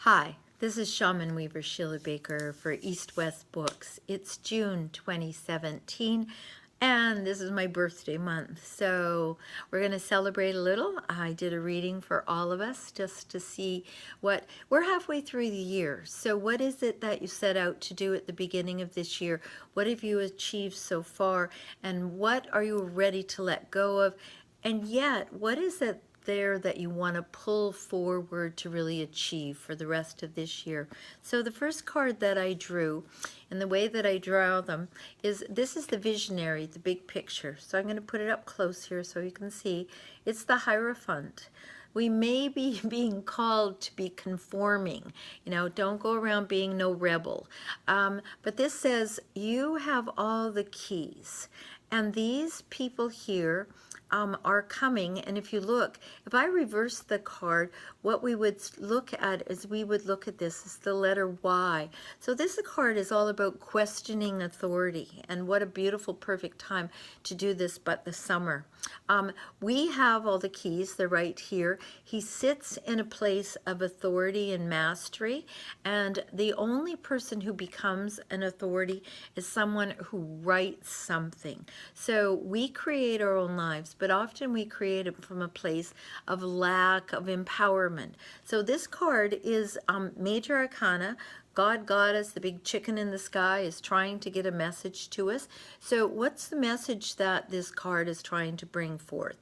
Hi, this is Shaman Weaver Sheila Baker for East West Books. It's June 2017, and this is my birthday month, so we're going to celebrate a little. I did a reading for all of us just to see what we're halfway through the year. So what is it that you set out to do at the beginning of this year? What have you achieved so far, and what are you ready to let go of? And yet, what is it there that you want to pull forward to really achieve for the rest of this year? So the first card that I drew, and the way that I draw them, is this is the visionary, the big picture. So I'm going to put it up close here so you can see. It's the Hierophant. We may be being called to be conforming. Don't go around being no rebel. But this says you have all the keys. And these people here are coming, and if you look, if I reverse the card, what we would look at is this is the letter Y. So this card is all about questioning authority, and what a beautiful, perfect time to do this but the summer. We have all the keys, they're right here. He sits in a place of authority and mastery, and the only person who becomes an authority is someone who writes something. So we create our own lives, but often we create it from a place of lack of empowerment. So this card is Major Arcana. God, Goddess, the big chicken in the sky, is trying to get a message to us. So what's the message that this card is trying to bring forth?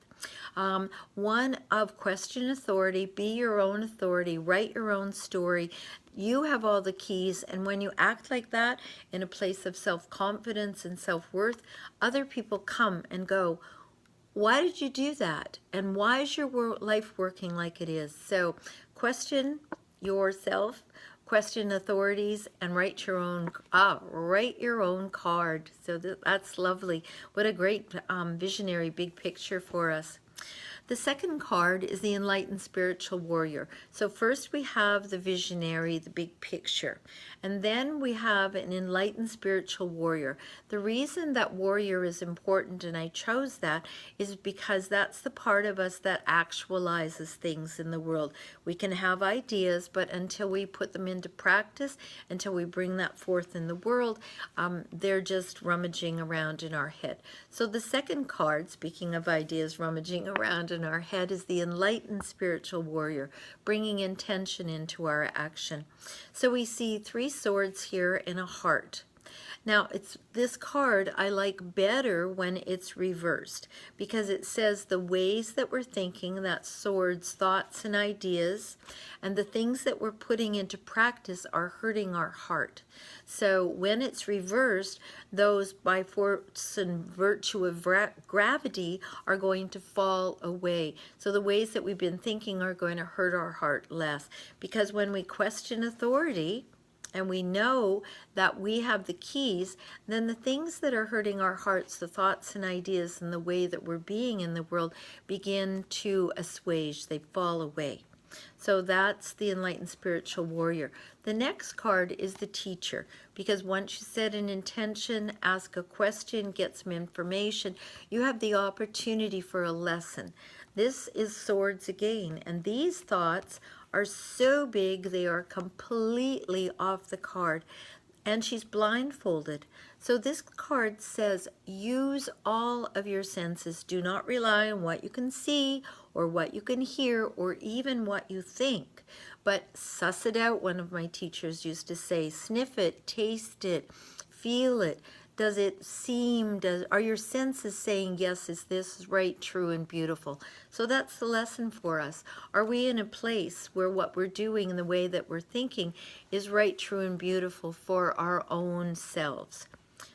One of question authority, be your own authority, write your own story. You have all the keys, and when you act like that in a place of self-confidence and self-worth, other people come and go, why did you do that? And why is your life working like it is? So question yourself, question authorities, and write your own card. So that's lovely. What a great visionary big picture for us. The second card is the Enlightened Spiritual Warrior. So first we have the visionary, the big picture, and then we have an Enlightened Spiritual Warrior. The reason that warrior is important, and I chose that, is because that's the part of us that actualizes things in the world. We can have ideas, but until we put them into practice, until we bring that forth in the world, they're just rummaging around in our head. So the second card, speaking of ideas rummaging around in our head, is the Enlightened Spiritual Warrior, bringing intention into our action. So we see 3 swords here in a heart. Now, this card I like better when it's reversed, because it says the ways that we're thinking, that's swords, thoughts and ideas, and the things that we're putting into practice are hurting our heart. So when it's reversed, those by force and virtue of gravity are going to fall away. So the ways that we've been thinking are going to hurt our heart less, because when we question authority, and we know that we have the keys, then the things that are hurting our hearts, the thoughts and ideas and the way that we're being in the world, begin to assuage, they fall away. So that's the Enlightened Spiritual Warrior. The next card is the Teacher, because once you set an intention, ask a question, get some information, you have the opportunity for a lesson. This is swords again, and these thoughts are so big they are completely off the card, and she's blindfolded. So this card says use all of your senses. Do not rely on what you can see or what you can hear or even what you think, but suss it out. One of my teachers used to say, sniff it, taste it, feel it. Does it seem, are your senses saying, yes, is this right, true, and beautiful? So that's the lesson for us. Are we in a place where what we're doing and the way that we're thinking is right, true, and beautiful for our own selves?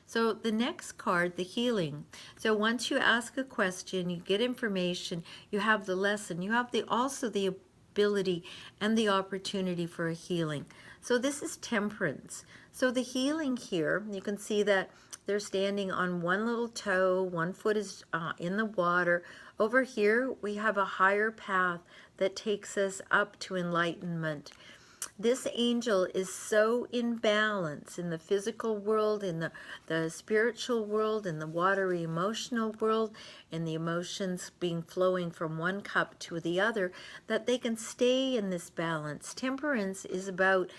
So the next card, the Healing. So once you ask a question, you get information, you have the lesson, you have also the ability and the opportunity for a healing. So this is Temperance. So the healing here, you can see that they're standing on one little toe, one foot is in the water. Over here, we have a higher path that takes us up to enlightenment. This angel is so in balance in the physical world, in the spiritual world, in the watery emotional world, in the emotions being flowing from one cup to the other, that they can stay in this balance. Temperance is about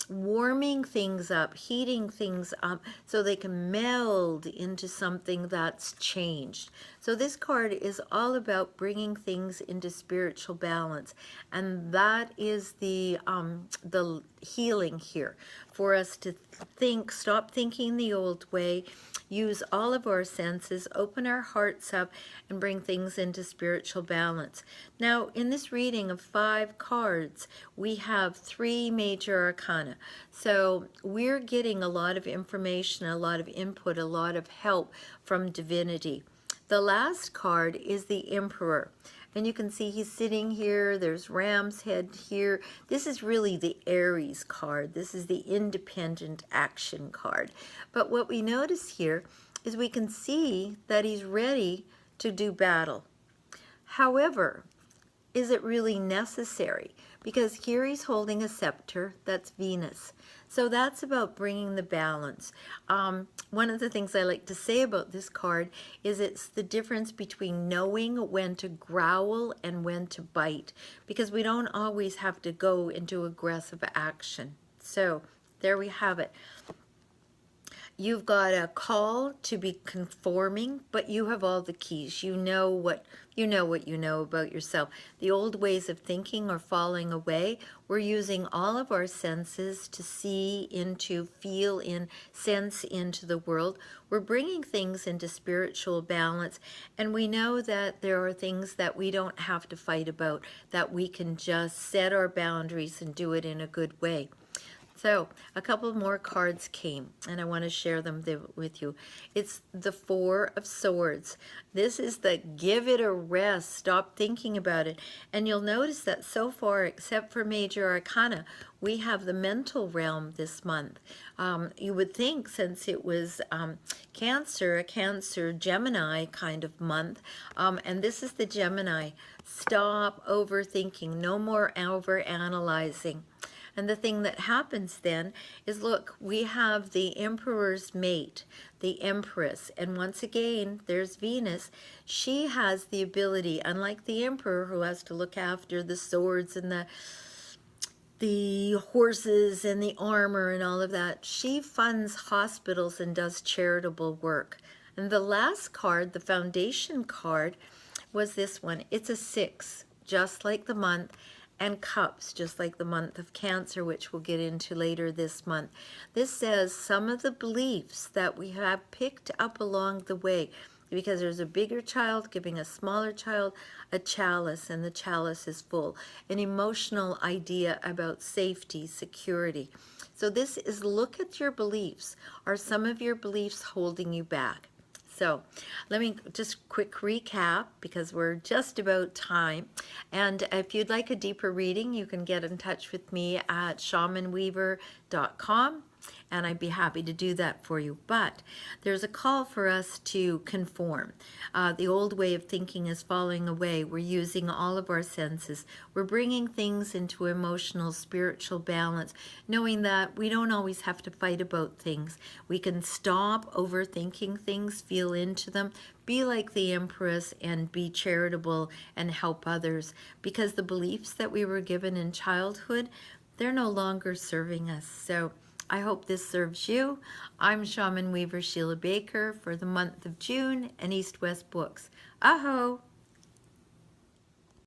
warming things up, heating things up, so they can meld into something that's changed. So this card is all about bringing things into spiritual balance, and that is the healing here, for us to think, stop thinking the old way, use all of our senses, open our hearts up, and bring things into spiritual balance. Now, in this reading of 5 cards, we have 3 major arcana. So we're getting a lot of information, a lot of input, a lot of help from divinity. The last card is the Emperor. And you can see he's sitting here. There's Ram's head here. This is really the Aries card. This is the independent action card. But what we notice here is we can see that he's ready to do battle. However, is it really necessary? Because here he's holding a scepter, that's Venus. So that's about bringing the balance. One of the things I like to say about this card is it's the difference between knowing when to growl and when to bite, because we don't always have to go into aggressive action. So there we have it. You've got a call to be conforming, but you have all the keys. You know what you know about yourself. The old ways of thinking are falling away. We're using all of our senses to see into, feel in, sense into the world. We're bringing things into spiritual balance, and we know that there are things that we don't have to fight about, that we can just set our boundaries and do it in a good way. So a couple more cards came, and I want to share them with you. It's the 4 of Swords. This is the give it a rest, stop thinking about it. And you'll notice that so far, except for major arcana, we have the mental realm this month. You would think, since it was Cancer, a Cancer Gemini kind of month, and this is the Gemini. Stop overthinking, no more overanalyzing. And the thing that happens then is, look, we have the Emperor's mate, the Empress. And once again, there's Venus. She has the ability, unlike the Emperor, who has to look after the swords and the horses and the armor and all of that. She funds hospitals and does charitable work. And the last card, the foundation card, was this one. It's a 6, just like the month, and cups, just like the month of Cancer, which we'll get into later this month. This says some of the beliefs that we have picked up along the way, because there's a bigger child giving a smaller child a chalice, and the chalice is full. An emotional idea about safety, security. So this is, look at your beliefs. Are some of your beliefs holding you back? So let me just quick recap, because we're just about time. And if you'd like a deeper reading, you can get in touch with me at shamanweaver.com, and I'd be happy to do that for you. But there's a call for us to conform. The old way of thinking is falling away. We're using all of our senses. We're bringing things into emotional, spiritual balance, knowing that we don't always have to fight about things. We can stop overthinking things, feel into them, be like the Empress, and be charitable and help others, because the beliefs that we were given in childhood, they're no longer serving us. So I hope this serves you. I'm Shaman Weaver Sheila Baker for the month of June and East West Books. Aho!